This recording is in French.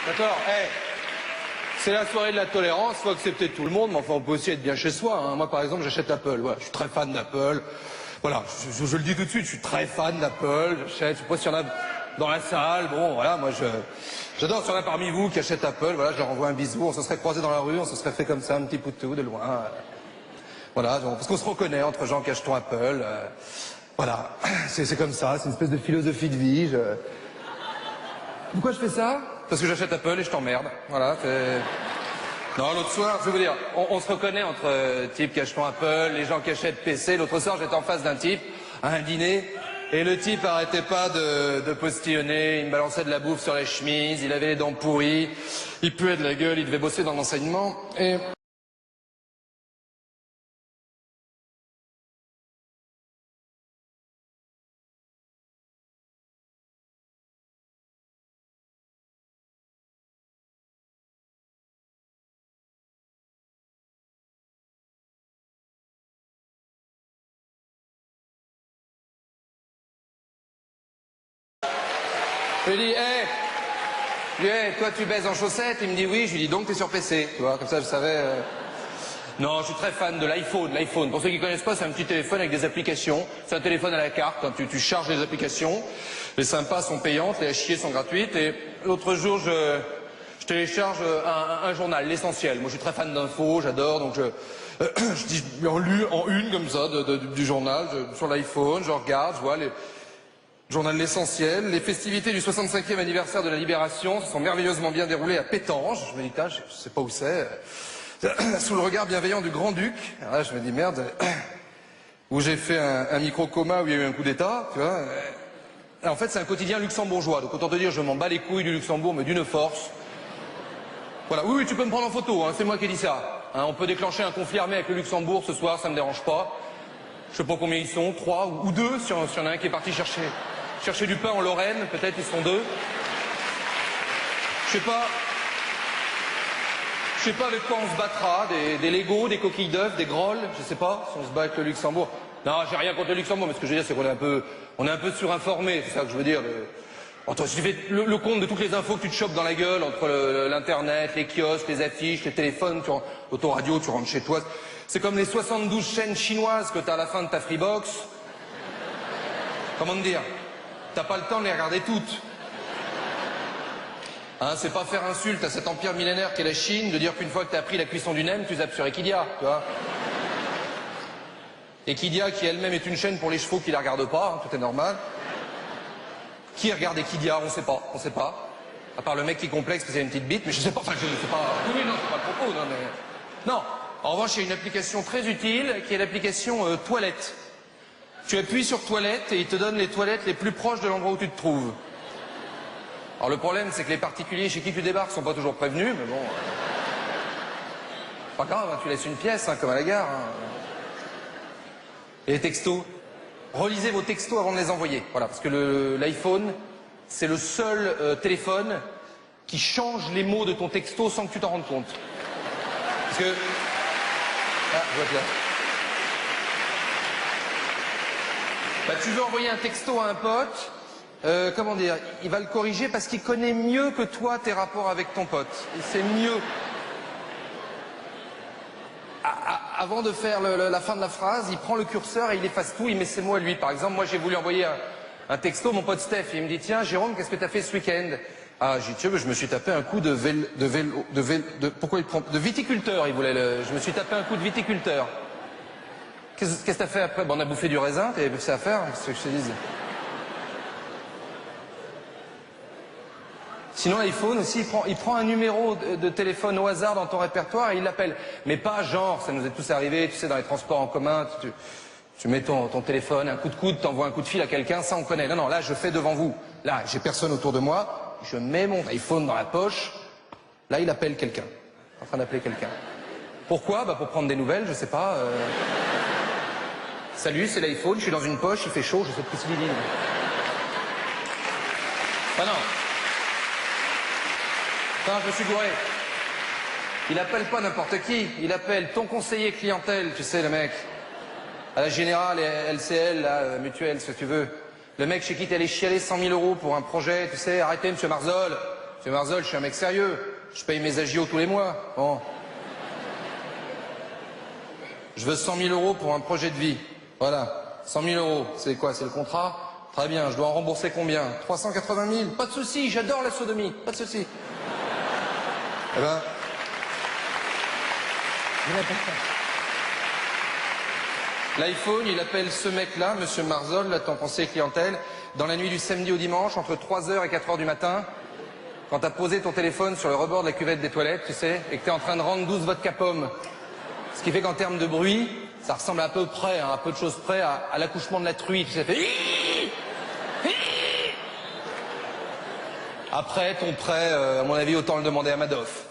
D'accord, c'est la soirée de la tolérance, faut accepter tout le monde, mais enfin on peut aussi être bien chez soi. Hein. Moi par exemple j'achète Apple, voilà, je suis très fan d'Apple. Voilà, je le dis tout de suite, je suis très fan d'Apple, j'achète, je sais pas s'il y en a dans la salle, bon voilà, moi j'adore, s'il y en a parmi vous qui achètent Apple, voilà, je leur envoie un bisou, on se serait croisés dans la rue, on se serait fait comme ça, un petit poutou de loin. Voilà, donc, parce qu'on se reconnaît entre gens qui achetons Apple. Voilà, c'est comme ça, c'est une espèce de philosophie de vie. Pourquoi je fais ça? Parce que j'achète Apple et je t'emmerde. Voilà, c'est... Non, l'autre soir, je veux dire, on se reconnaît entre types qui achètent Apple, les gens qui achètent PC. L'autre soir, j'étais en face d'un type, à un dîner, et le type arrêtait pas de postillonner, il me balançait de la bouffe sur les chemises, il avait les dents pourries, il puait de la gueule, il devait bosser dans l'enseignement, et... Je lui dis, toi tu baises en chaussettes? Il me dit oui, je lui dis donc t'es sur PC, tu vois, comme ça je savais... Non, je suis très fan de l'iPhone. Pour ceux qui connaissent pas, c'est un petit téléphone avec des applications. C'est un téléphone à la carte, hein. Tu charges les applications. Les sympas sont payantes, les à chier sont gratuites. Et l'autre jour, je télécharge un journal, L'Essentiel. Moi, je suis très fan d'infos, j'adore, donc je dis en une comme ça du journal, sur l'iPhone, je regarde, je vois le journal L'Essentiel. Les festivités du 65e anniversaire de la Libération se sont merveilleusement bien déroulées à Pétange. Je me dis, je sais pas où c'est. Sous le regard bienveillant du grand-duc. Là, je me dis, merde, où j'ai fait un micro-coma, où il y a eu un coup d'État, tu vois. En fait, c'est un quotidien luxembourgeois. Donc, autant te dire, je m'en bats les couilles du Luxembourg, mais d'une force. Voilà, oui, tu peux me prendre en photo, hein, c'est moi qui ai dit ça. Hein, on peut déclencher un conflit armé avec le Luxembourg ce soir, ça me dérange pas. Je sais pas combien ils sont, 3 ou 2, si y en a un qui est parti chercher du pain en Lorraine, peut-être ils sont 2. Je sais pas avec quoi on se battra, des Legos, des coquilles d'œufs, des grolles, je sais pas, si on se bat avec le Luxembourg. Non, j'ai rien contre le Luxembourg, mais ce que je veux dire, c'est qu'on est un peu surinformés, c'est ça que je veux dire. Si tu fais le compte de toutes les infos que tu te chopes dans la gueule, entre l'internet, les kiosques, les affiches, les téléphones, l'autoradio, tu rentres chez toi. C'est comme les 72 chaînes chinoises que t'as à la fin de ta Freebox. Comment te dire? T'as pas le temps de les regarder toutes. Hein, c'est pas faire insulte à cet empire millénaire qu'est la Chine, de dire qu'une fois que t'as appris la cuisson du nem, tu zappes sur Equidia, tu vois. Equidia qui elle-même est une chaîne pour les chevaux qui la regardent pas, hein, tout est normal. Qui regarde Equidia? On sait pas. À part le mec qui complexe parce qu'il a une petite bite, mais je sais pas, enfin je sais pas. Oui, non, c'est pas le propos, non, mais... Non, en revanche, il y a une application très utile qui est l'application Toilette. Tu appuies sur Toilette et il te donne les toilettes les plus proches de l'endroit où tu te trouves. Alors le problème, c'est que les particuliers chez qui tu débarques sont pas toujours prévenus, mais bon... Pas grave, hein, tu laisses une pièce, hein, comme à la gare. Hein. Et les textos? Relisez vos textos avant de les envoyer. Voilà, parce que l'iPhone, c'est le seul téléphone qui change les mots de ton texto sans que tu t'en rendes compte. Parce que... Ah, je vois bien. Bah, tu veux envoyer un texto à un pote, comment dire, il va le corriger parce qu'il connaît mieux que toi tes rapports avec ton pote. Il sait mieux. Avant de faire la fin de la phrase, il prend le curseur et il efface tout, il met ses mots à lui. Par exemple, moi j'ai voulu envoyer un texto, mon pote Steph, il me dit, tiens Jérôme, qu'est-ce que t'as fait ce week-end? Ah, j'ai dit, tiens, je me suis tapé un coup de pourquoi il prend, de viticulteur, il voulait je me suis tapé un coup de viticulteur. Qu'est-ce que t'as fait après? Bon, on a bouffé du raisin, t'avais plus ça à faire, qu'est-ce que je te dise? Sinon l'iPhone aussi, il prend un numéro de téléphone au hasard dans ton répertoire et il l'appelle. Mais pas genre, ça nous est tous arrivé, tu sais, dans les transports en commun, tu mets ton téléphone, un coup de coude, t'envoies un coup de fil à quelqu'un, ça on connaît. Non, non, là je fais devant vous. Là, j'ai personne autour de moi, je mets mon iPhone dans la poche, là il appelle quelqu'un, en train d'appeler quelqu'un. Pourquoi? Bah pour prendre des nouvelles, je sais pas. Salut, c'est l'iPhone, je suis dans une poche, il fait chaud, je sais plus ce qu'il dit. Ah non. Non, je me suis gouré. Il appelle pas n'importe qui, il appelle ton conseiller clientèle, tu sais, le mec. À la Générale, LCL, la Mutuelle, ce que tu veux. Le mec chez qui t'es allé chialer 100 000 € pour un projet, tu sais, arrêtez, monsieur Marzol. Monsieur Marzol, je suis un mec sérieux. Je paye mes agios tous les mois. Bon. Je veux 100 000 € pour un projet de vie. Voilà. 100 000 €. C'est quoi? C'est le contrat? Très bien. Je dois en rembourser combien? 380 000. Pas de souci. J'adore la sodomie. Pas de souci. Eh ben... L'iPhone, il appelle ce mec-là, Monsieur Marzol, là, ton conseiller clientèle, dans la nuit du samedi au dimanche, entre 3h et 4h du matin, quand t'as posé ton téléphone sur le rebord de la cuvette des toilettes, tu sais, et que t'es en train de rendre 12 vodka pomme. Ce qui fait qu'en termes de bruit, ça ressemble à peu près, à peu de choses près, à l'accouchement de la truie, tu sais, ça fait... Après, ton prêt, à mon avis, autant le demander à Madoff.